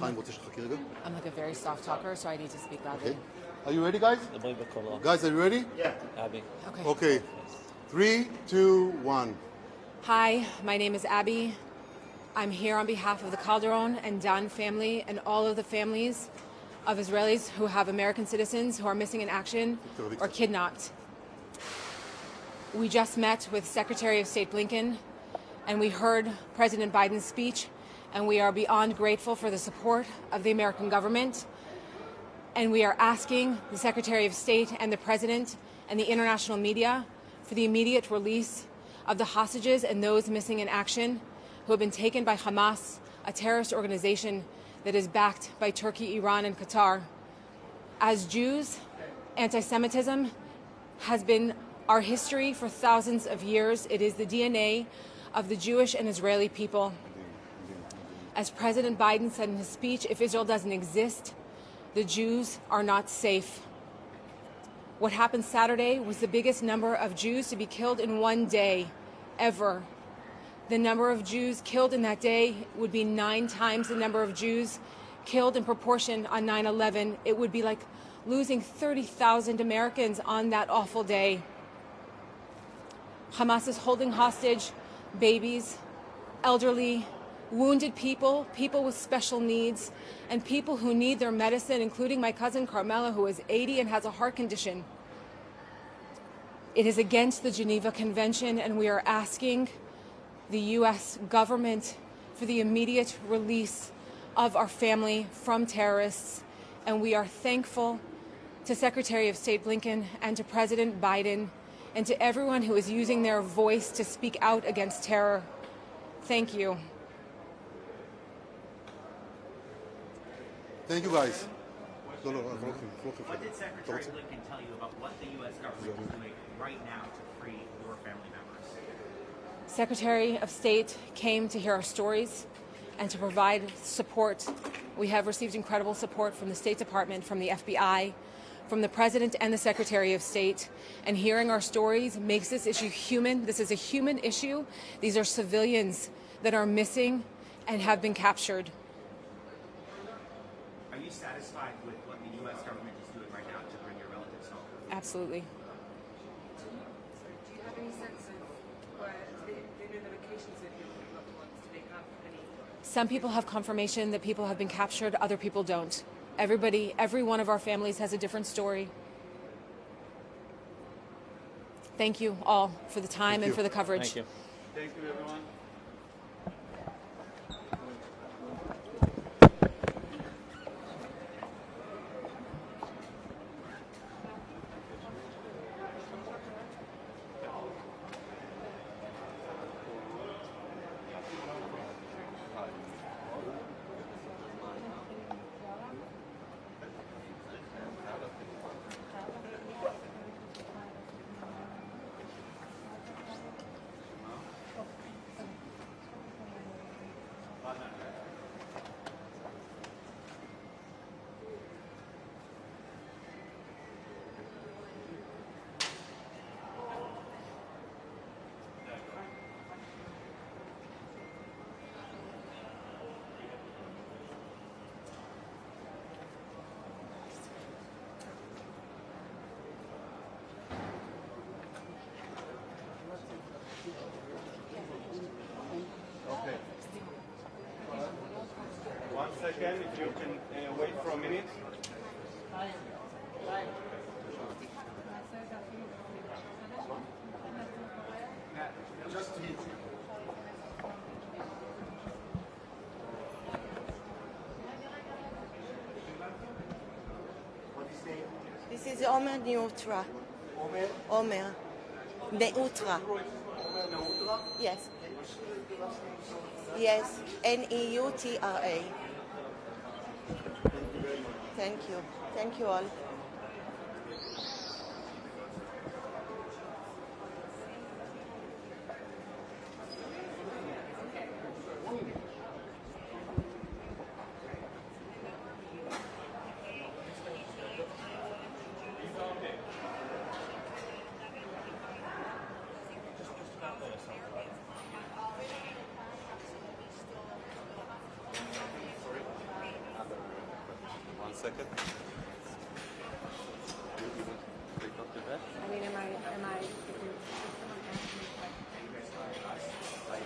I'm like a very soft talker, so I need to speak loudly. Okay. Are you ready, guys? Guys, are you ready? Yeah. Okay. Okay. 3, 2, 1. Hi, my name is Abby. I'm here on behalf of the Calderon and Dan family and all of the families of Israelis who have American citizens who are missing in action or kidnapped. We just met with Secretary of State Blinken, and we heard President Biden's speech, and we are beyond grateful for the support of the American government. And we are asking the Secretary of State and the President and the international media for the immediate release of the hostages and those missing in action who have been taken by Hamas, a terrorist organization that is backed by Turkey, Iran, and Qatar. As Jews, anti-Semitism has been our history for thousands of years. It is the DNA of the Jewish and Israeli people. As President Biden said in his speech, if Israel doesn't exist, the Jews are not safe. What happened Saturday was the biggest number of Jews to be killed in one day ever. The number of Jews killed in that day would be 9 times the number of Jews killed in proportion on 9/11. It would be like losing 30,000 Americans on that awful day. Hamas is holding hostage babies, elderly, wounded people, people with special needs, and people who need their medicine, including my cousin Carmela, who is 80 and has a heart condition. It is against the Geneva Convention, and we are asking the U.S. government for the immediate release of our family from terrorists. And we are thankful to Secretary of State Blinken and to President Biden and to everyone who is using their voice to speak out against terror. Thank you. Thank you, guys. What did Secretary Blinken tell you about what the U.S. government is doing right now to free your family members? Secretary of State came to hear our stories and to provide support. We have received incredible support from the State Department, from the FBI, from the President and the Secretary of State. And hearing our stories makes this issue human. This is a human issue. These are civilians that are missing and have been captured. Are you satisfied with what the U.S. government is doing right now to bring your relatives home? Absolutely. Do you have any sense of what the notifications that your loved ones, do they have any? Some people have confirmation that people have been captured, other people don't. Every one of our families has a different story. Thank you all for the time and for the coverage. Thank you. Thank you, everyone. Okay. 1 second, if you can wait for a minute. Just hit. What is name? This is Omer Neutra. Omer? Omer Neutra. Omer Neutra? Yes. Yes, Neutra. Thank you. Thank you all. second. I mean, am I? I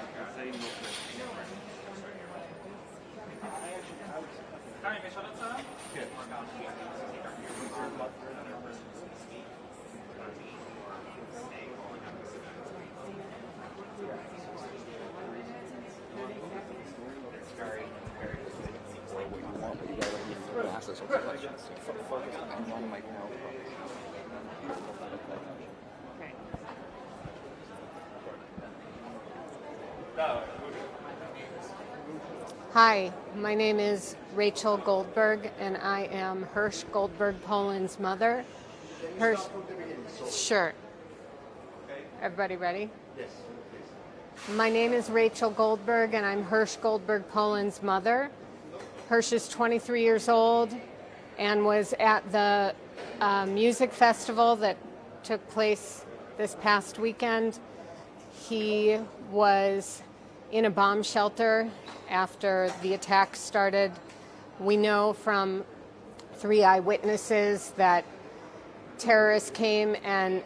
can say no question. Ask us questions. Focus on one mic now. Hi, my name is Rachel Goldberg, and I am Hirsch Goldberg Poland's mother. Hirsch, sure. Everybody ready? Yes. My name is Rachel Goldberg, and I'm Hirsch Goldberg Poland's mother. Hirsch is 23 years old and was at the music festival that took place this past weekend. He was in a bomb shelter after the attack started. We know from 3 eyewitnesses that terrorists came and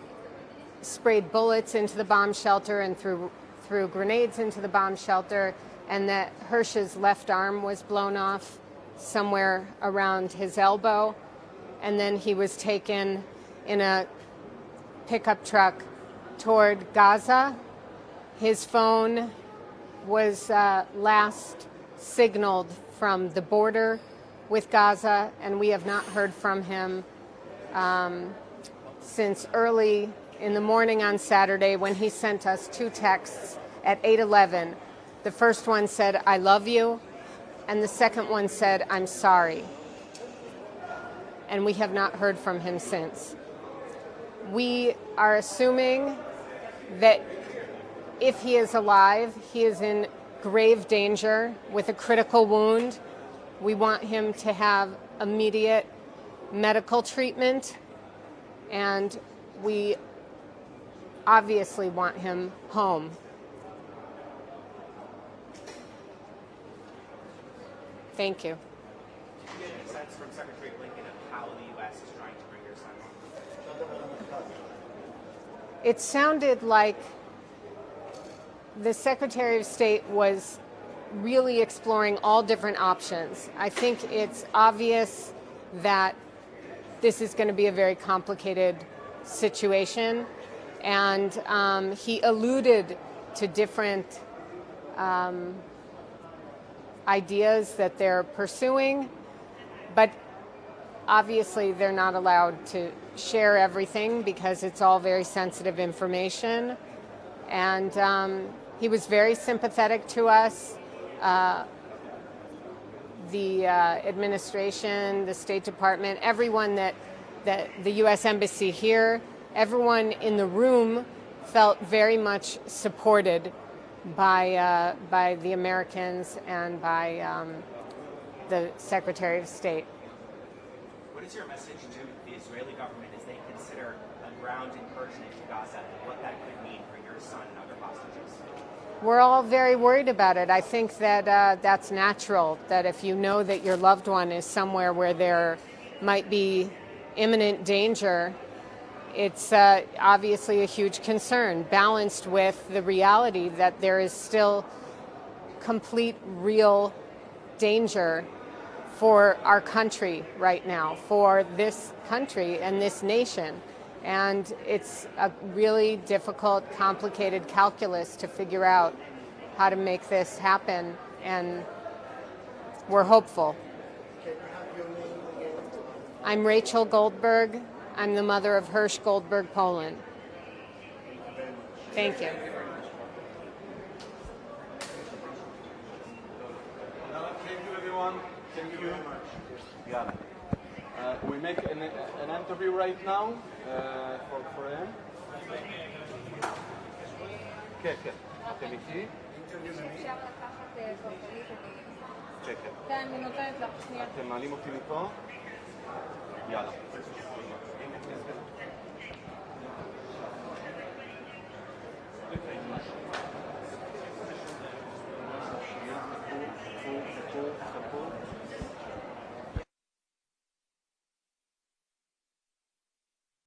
sprayed bullets into the bomb shelter and threw grenades into the bomb shelter, and that Hirsch's left arm was blown off somewhere around his elbow, and then he was taken in a pickup truck toward Gaza. His phone was last signaled from the border with Gaza, and we have not heard from him since early in the morning on Saturday, when he sent us 2 texts at 8:11. The first one said, "I love you," and the second one said, "I'm sorry." And we have not heard from him since. We are assuming that if he is alive, he is in grave danger with a critical wound. We want him to have immediate medical treatment, and we obviously want him home. Thank you. Do you get any sense from Secretary Blinken of how the U.S. is trying to bring your son home? It sounded like the Secretary of State was really exploring all different options. I think it's obvious that this is going to be a very complicated situation, and he alluded to different ideas that they're pursuing, but obviously they're not allowed to share everything because it's all very sensitive information. And he was very sympathetic to us. The administration, the State Department, everyone that the U.S. Embassy here, everyone in the room felt very much supported by the Americans and by the Secretary of State. What is your message to the Israeli government as they consider a ground incursion into Gaza and what that could mean for your son and other hostages? We're all very worried about it. I think that that's natural, that if you know that your loved one is somewhere where there might be imminent danger, it's obviously a huge concern, balanced with the reality that there is still complete, real danger for our country right now, for this country and this nation. And it's a really difficult, complicated calculus to figure out how to make this happen, and we're hopeful. I'm Rachel Goldberg. I'm the mother of Hirsch Goldberg Poland. Thank you. Thank you, everyone. Thank you very much. Yeah. We make an interview right now for him. כן, כן. אתם איתי? שקט. כן, אני נותנת לך שנייה. אתם מעלים אותי מפה? יאללה. חכו.